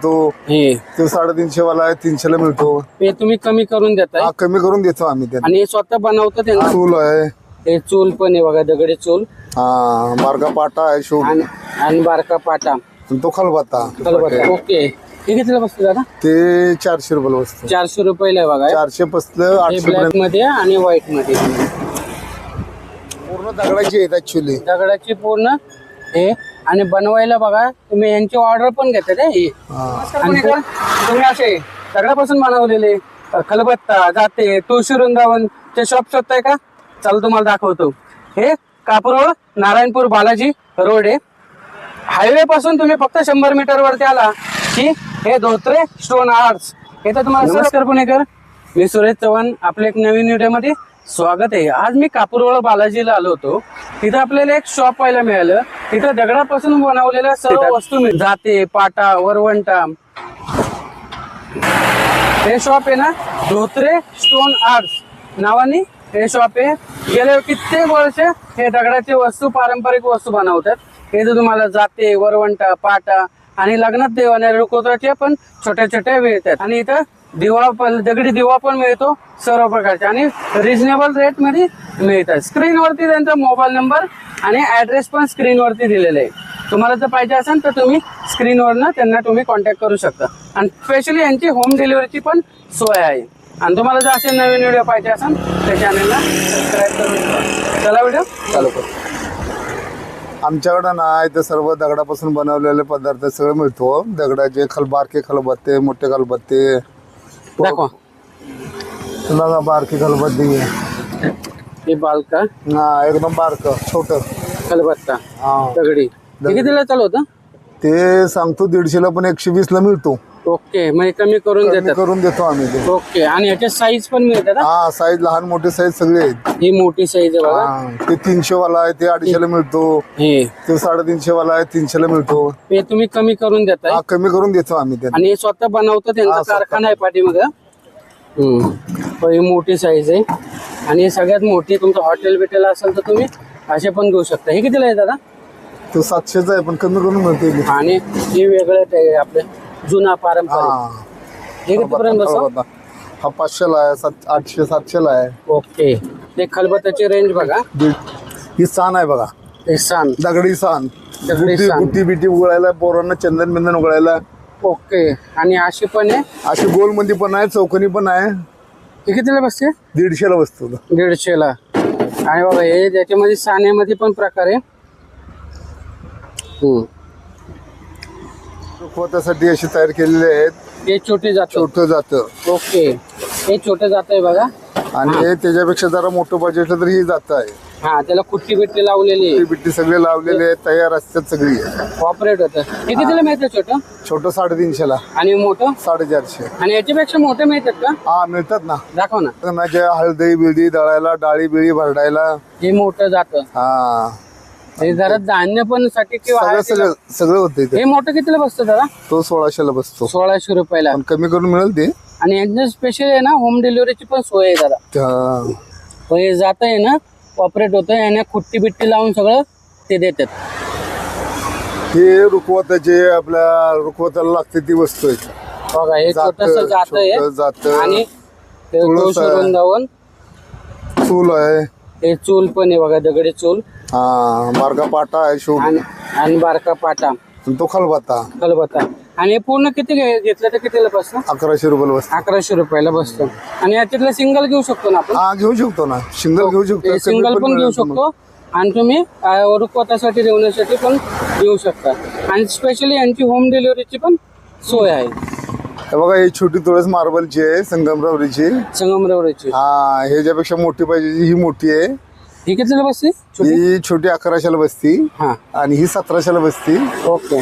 मिळतो. हे तो 350 वाला आहे, 300 ला मिळतो. हे तुम्ही कमी करून देताय हा, कमी करून देतो आम्ही त्यांना. आणि हे स्वतः बनवतं त्यांना. चूल आहे, हे चूल पण आहे बघा, दगडी चूल हा, बारका पाटा आहे शो, आणि बारका पाटा, तो खलबत्ता. ओके. हे कितीला बसतं दादा? ते 400 रुपयाला बसतो. 400 रुपयाला आहे बघा. 400 बसलं, 800 ब्लॅक मध्ये आणि व्हाईट मध्ये. पूर्ण दगडाची आहेत ऍक्च्युली. दगडाची पूर्ण हे. आणि बनवायला बघा तुम्ही यांची ऑर्डर पण घेतात हे. आणि तुम्ही असे दगडापासून बनवलेले खलबत्ता, जाते, तुळशी वृंदावन चे शॉप शोधताय का? चला तुम्हाला दाखवतो. हे कापूरहोळ नारायणपूर बालाजी रोड आहे. हायवे पासून तुम्ही फक्त 100 मीटर वरती आला की हे धोत्रे स्टोन आर्ट्स. इथं तुम्हाला नमस्कार पुणेकर, मी सुरेश चव्हाण. आपल्या एक नवीन व्हिडिओ मध्ये स्वागत आहे. आज मी कापूरहोळ बालाजीला आलो होतो. तिथं आपल्याला एक शॉप पाहायला मिळालं. तिथं दगडापासून बनवलेल्या सर्व वस्तू मिळतात. जाते, पाटा, वरवंटा. हे शॉप आहे ना धोत्रे स्टोन आर्ट्स नावाने हे शॉप आहे. गेले कित्येक वर्ष हे दगडाचे वस्तू, पारंपरिक वस्तू बनवतात. हे तर तुम्हाला जाते, वरवंटा, पाटा आणि लग्नात देवाने रुखवताचे पण छोट्या छोट्या मिळतात. आणि इथं दिवा पण, दगडी दिवा पण मिळतो सर्व प्रकारचे आणि रिजनेबल रेट मध्ये मिळतात. स्क्रीनवरती त्यांचा मोबाईल नंबर आणि ऍड्रेस पण स्क्रीनवरती दिलेले आहे. तुम्हाला जर पाहिजे असेल तर तुम्ही स्क्रीनवरनं त्यांना तुम्ही कॉन्टॅक्ट करू शकता. आणि स्पेशली यांची होम डिलिव्हरीची पण सोय आहे. आणि तुम्हाला जर असे नवीन व्हिडिओ पाहिजे असेल तर चॅनलला सबस्क्राईब करू शकता. चला व्हिडिओ चालू करू. आमच्याकडं ना इथं सर्व दगडापासून बनवलेले पदार्थ सगळं मिळतो. दगडाचे बारके खलबत्ते, मोठे खलबत्ते. दाखवा. तुला बारकी खलबत्ती हे बालका हा, एकदम बारक छोट खलबत्ता हा, दगडी. हे कितीला चालू होतं? ते सांगतो 150 ला, पण 120 ला मिळतो. ओके, म्हणजे कमी करून कमी देतात. करून देतो आम्ही ते. ओके. आणि ह्याच्या साईज पण मिळतात का? हा, साईज लहान मोठे साईज सगळे आहेत. ही मोठी साईज आहे बघा. हा, ते 300 वाला आहे, ते 250 ला मिळतो. हे ते 350 वाला आहे, 300 ला मिळतो. हे तुम्ही कमी करून देताय हा, कमी करून देतो आम्ही त्यांना. आणि हे स्वतः बनवतं, त्यांचा कारखाना आहे पाठीमागं. ही मोठी साईज आहे. आणि हे सगळ्यात मोठी तुमचं हॉटेल बिटेल असेल तर तुम्ही असे पण घेऊ शकता. हे कितीला आहे दादा? तो 700चा आहे, पण कमी करून मिळते. आणि हे वेगळं आहे आपलं जुना पारंपरिक. हे कितीपर्यंत बसतो? हा 500 ला आहे, 800 700 ला आहे. ओके. ते खलबत्त्याची रेंज बघा. ही सान आहे बघा, हे सांग दगडी सान. दगडी सान. गुट्टी बिटी उघडायला, पोरांना चंदन बिंदन उघडायला. ओके. आणि अशी पण आहे, अशी गोल मध्ये पण आहे, चौकोनी पण आहे. हे कितीला बसते? 150 ला बसतो. 150 ला. आणि बघा हे त्याच्यामध्ये साण्यामध्ये पण प्रकार आहे. रुखवतासाठी अशी तयार केलेले आहेत. हे छोटे जात. छोटं जातं. ओके. हे छोटे जात आहे बघा. आणि हे त्याच्यापेक्षा जरा मोठं पाहिजे असलं तर ही जात आहे. हा, त्याला कुट्टी बिट्टी लावलेली आहे. बिट्टी सगळे लावलेले आहेत, तयार असतात सगळी. ऑपरेट होतं. हे कितीला मिळतं छोटं? छोटं 350 ला. आणि मोठं? 450. आणि याच्यापेक्षा मोठे मिळतात का? हा, मिळतात ना. दाखव ना. लग्नाच्या हळदी बिळदी दळायला, डाळी बिळी भरडायला. हे मोठं जातं. हा, हे जरा धान्य पण साठी किंवा सगळं सगळं सगळं होतं इथे. हे मोठं कितीला बसतं दादा? तो 1600 ला बसतो. 1600 रुपयाला. पण कमी करून मिळेल ते. आणि यांचं स्पेशल आहे ना होम डिलिव्हरीची पण सोय आहे दादा. त्या- हे जात आहे ना ऑपरेट होतं, यांना खुट्टी बिट्टी लावून सगळं ते देतात. हे रुखवताचे आपल्या रुखवताला लागते ती वस्तू आहे. बघा हे छोटस जात आहे. जातं. आणि ते तुळस आहे. वृंदावन. चूल आहे. हे चूल पण आहे बघा, दगडी चूल. हा, बारका पाटा आहे शो, आणि बारका पाटा, तो खलबत्ता. खलबत्ता. आणि हे पूर्ण किती घेतलं तर कितीला बसतं? 1100 रुपयाला बसतो. 1100 रुपयाला बसतं. आणि याच्यातलं सिंगल घेऊ शकतो ना आपण? हा, घेऊ शकतो ना. सिंगल घेऊ शकतो, सिंगल पण घेऊ शकतो. आणि तुम्ही रुखवतासाठी ठेवण्यासाठी पण घेऊ शकता. आणि स्पेशली यांची होम डिलिव्हरीची पण सोय आहे. हे बघा, ही छोटी तुळस मार्बलची आहे, संगमरवरीची. संगमरवरीची. हा, ह्याच्यापेक्षा मोठी पाहिजे ही मोठी आहे. ही कितीला बसते? ही छोटी 1100 ला बसती. हा. आणि ही 1700 ला बसती. ओके.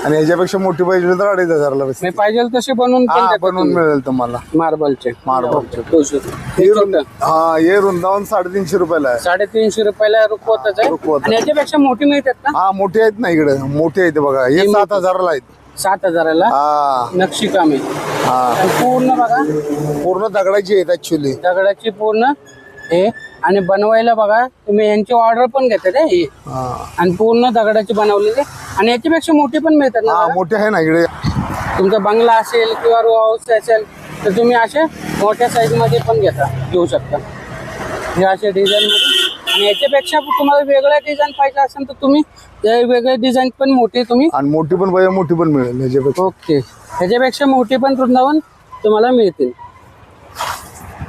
आणि ह्याच्यापेक्षा मोठी पाहिजे तर 2500 ला बसते. मी पाहिजे तसे बनवून पण हा, देतात बनवून तुम्ही. मिळेल तुम्हाला. मार्बलचे. मार्बलचे. हे छोटं. हा, हे वृंदावन 350 रुपयाला आहे. 350 रुपयाला रुखवताच आहे. रुखवत. आणि याच्यापेक्षा मोठी मिळतात का? हा, मोठे आहेत ना इकडे, मोठे आहेत बघा. हे 7000 ला आहेत. 7000ला. हा नक्षीकाम आहे. हा, आणि पूर्ण बघा पूर्ण दगडाची आहेत ऍक्च्युली. दगडाची पूर्ण हे. आणि बनवायला बघा तुम्ही यांची ऑर्डर पण घेतात हे. हा, आणि पूर्ण दगडाची बनवलेली. आणि याच्यापेक्षा मोठी पण मिळतात ना हा, दादा? मोठे आहे ना इकडे. तुमचा बंगला असेल किंवा रो हाऊस असेल तर तुम्ही असे मोठ्या साईजमध्ये पण घेऊ शकता. हे असे डिझाईनमध्ये, आणि याच्यापेक्षा तुम्हाला वेगळ्या डिझाईन पाहिजे असेल तर तुम्ही वेगळे डिझाईन पण मोठी तुम्ही, आणि मोठी पण पाहिजे, मोठी पण मिळेल ह्याच्यापेक्षा. ओके, ह्याच्यापेक्षा मोठी पण वृंदावन तुम्हाला मिळतील.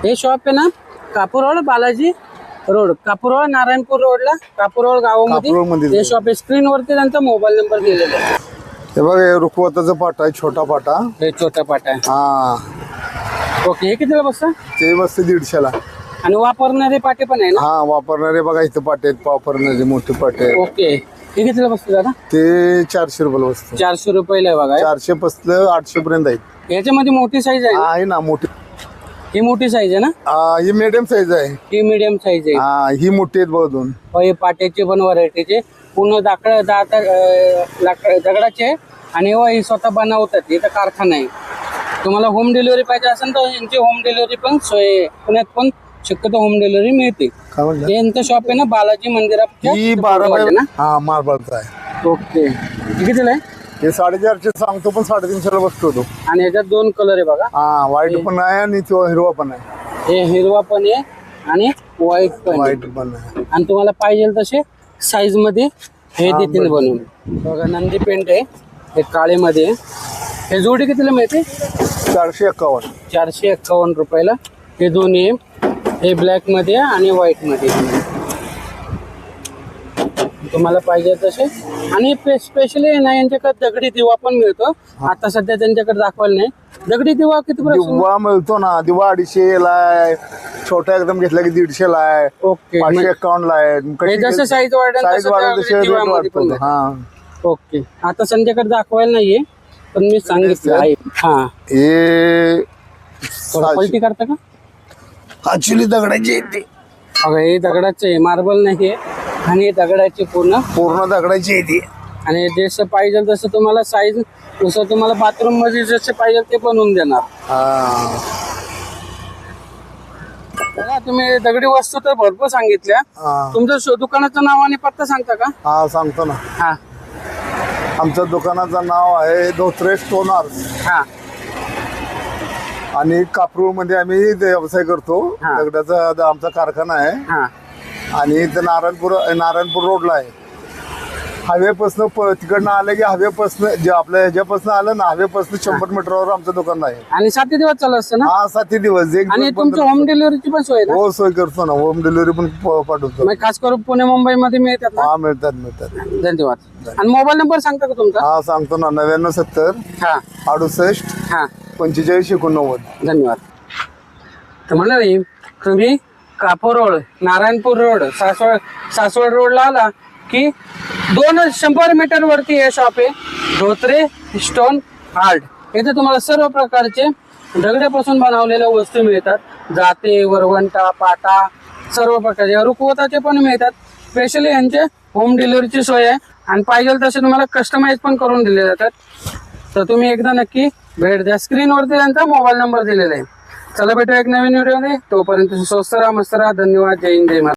हे शॉप आहे ना कापूरवाड बालाजी रोड, कापूरवाड नारायणपूर रोडला, कापूरवाड गावामध्ये कापूरवाडमध्ये हे शॉप आहे. स्क्रीनवरती त्यांचा मोबाईल नंबर दिलेला आहे. हे बघा, हे रुखवताचा पाटा आहे, छोटा पाटा. हे छोटा पाटा आहे. हा, ओके, हे कितीला बसतं? ते बसते 150ला. आणि वापरणारे पाटे पण आहे ना? हा, वापरणारे बघा इथं पाटे आहेत, वापरणारे मोठे पाटे आहेत. ओके, हे कितीला बसतं दादा? ते 400 रुपयाला बसतं. 400 रुपयाला आहे बघा. 400 पासून 800 पर्यंत आहेत. याच्यामध्ये मोठी साईज आहे ना? आहे ना मोठी. ही मोठी साईज आहे ना? ही मीडियम साईज आहे. ही मीडियम साईज आहे. हा, ही मोठी आहेत बघा दोन. हे पाट्याचे पण व्हरायटीचे पूर्ण दगडाचे आहे. आणि हे स्वतः बनवतात, इथं कारखाना आहे. तुम्हाला होम डिलिव्हरी पाहिजे असेल तर यांची होम डिलिव्हरी पण सोय आहे. पुण्यात पण शक्यतो होम डिलिव्हरी मिळते. काय म्हणलं? यांचं शॉप आहे ना बालाजी मंदिरात. ही 12 आहे ना? हा, मार्बलचा आहे. ओके, हे कितीला आहे? हे 450 सांगतो, पण 350ला बसतो तो. आणि याच्यात 2 कलर आहे बघा. हा, व्हाईट पण आहे आणि तो हिरवा पण आहे. हे हिरवा पण आहे आणि व्हाईट पण आहे. व्हाईट पण आहे. आणि तुम्हाला पाहिजे तसे साईज मध्ये हे देतील बनवून. बघा, नंदी पेंट आहे, हे काळेमध्ये आहे. हे जोडी कितीला मिळते? 451. 451 रुपयाला हे दोन्ही आहे. हे ब्लॅक मध्ये आणि व्हाईट मध्ये तुम्हाला पाहिजे तसे. आणि स्पेशली ना यांच्याकडे दगडी दिवा पण मिळतो. आता सध्या त्यांच्याकडे दाखवायला नाही. दगडी दिवा किती दिवा मिळतो ना, दिवा 250 ला आहे, छोटा एकदम घेतला की 150 ला आहे. ओके, 551 ला आहे. जसं साईज वाढेल साईज वाढेल तसे रेट वाढतो. हा, ओके, आता संध्याकाळी दाखवायला नाहीये पण मी सांगितलं आहे. हा, हे पलटी करता का? ऍक्च्युली दगडाची येते. बघा, हे दगडाचे आहे, मार्बल नाही आहे. आणि हे दगडाचे पूर्ण दगडाची येते. आणि जसं पाहिजे तसं तुम्हाला साईज, जसं तुम्हाला बाथरूम मध्ये जसे पाहिजे ते बनवून देणार. हा, बघा, तुम्ही दगडी वस्तू तर भरपूर सांगितल्या. तुमचं दुकानाचं नाव आणि पत्ता सांगता का? हा, सांगतो ना. हा, आमच्या दुकानाचं नाव आहे धोत्रे स्टोन आर्ट्स. हा, आणि कापरूळ मध्ये आम्ही व्यवसाय करतो. हा. दगडाचा आमचा कारखाना आहे. हा, आणि इथं नारायणपूर रोडला आहे. हवेपासून तिकडनं आलं की हवेपासून जे आपल्या ह्याच्यापासून आलं ना, हवेपासून 100 मीटरवर आमचं दुकान आहे. आणि 7 दिवस चालू असतं ना? हा, 7 दिवस. आणि तुमचं होम डिलिव्हरीची पण सोय आहे ना? हो, सोय करतो ना. होम डिलिव्हरी पण पाठवतो. मग खास करून पुणे मुंबई मध्ये मिळतात ना? हा, मिळतात. धन्यवाद. आणि मोबाईल नंबर सांगता का तुमचा? हा, सांगतो ना. 9970 हा, 68 हा, 4589. धन्यवाद. तर म्हणलं नाही, तुम्ही कापूर रोड, नारायणपूर रोड, सासवड रोडला आला की 200 मीटर वरती हे शॉप आहे, धोत्रे स्टोन आर्ट. इथे तुम्हाला सर्व प्रकारचे दगडापासून बनवलेल्या वस्तू मिळतात. जाते, वरवंटा, पाटा, सर्व प्रकारचे रुखवताचे पण मिळतात. स्पेशली यांचे होम डिलिव्हरीची सोय आहे. आणि पाहिजे तसे तुम्हाला कस्टमाइज पण करून दिले जातात. तर तुम्ही एकदा नक्की भेट द्या. स्क्रीनवरती त्यांचा मोबाईल नंबर दिलेला आहे. चला भेटू एक नवीन व्हिडिओ मध्ये. तोपर्यंत स्वस्त राहा, मस्त राहा. धन्यवाद. जय हिंद, जय महाराष्ट्र.